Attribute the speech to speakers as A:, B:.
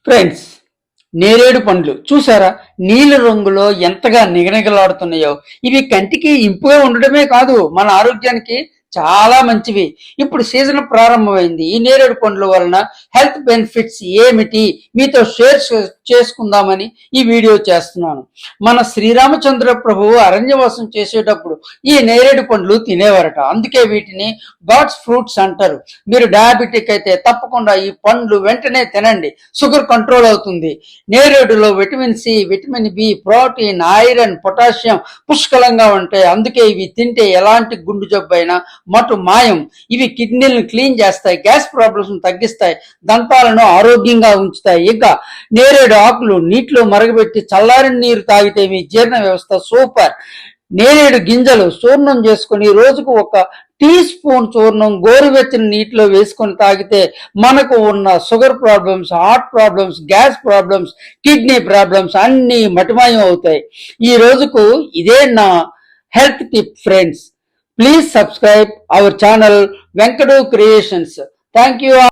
A: Friends, నేరేడు పండ్లు చూసారా? నీలి రంగులో ఎంతగా నిగనిగలాడుతున్నాయో. ఇవి కంటికి ఇంపుగా ఉండడమే కాదు, మన ఆరోగ్యానికి చాలా మంచివి. ఇప్పుడు సీజన్ ప్రారంభమైంది. ఈ నేరేడు పండ్ల వలన హెల్త్ బెనిఫిట్స్ ఏమిటి మీతో షేర్ చేసుకుందామని ఈ వీడియో చేస్తున్నాను. మన శ్రీరామచంద్ర ప్రభువు అరణ్యవాసం చేసేటప్పుడు ఈ నేరేడు పండ్లు తినేవారట. అందుకే వీటిని గాడ్స్ ఫ్రూట్స్ అంటారు. మీరు డయాబెటిక్ అయితే తప్పకుండా ఈ పండ్లు వెంటనే తినండి, షుగర్ కంట్రోల్ అవుతుంది. నేరేడులో vitamin C, vitamin B, protein, iron, potassium పుష్కలంగా ఉంటాయి. అందుకే ఇవి తింటే ఎలాంటి గుండు జబ్బు అయినా మటు మాయం. ఇవి కిడ్నీలను క్లీన్ చేస్తాయి, గ్యాస్ ప్రాబ్లమ్స్ తగ్గిస్తాయి, దంతాలను ఆరోగ్యంగా ఉంచుతాయి. ఇంకా నేరేడు ఆకులు నీటిలో మరగబెట్టి చల్లారిన నీరు తాగితే మీ జీర్ణ వ్యవస్థ సూపర్. నేరేడు గింజలు చూర్ణం చేసుకుని రోజుకు ఒక టీ స్పూన్ చూర్ణం గోరువెచ్చని నీటిలో వేసుకొని తాగితే మనకు ఉన్న sugar problems, heart problems, gas problems, kidney problems అన్నీ మటిమాయం అవుతాయి. ఈ రోజుకు ఇదే నా health tip friends. Please subscribe our channel Venkadu Creations. Thank you.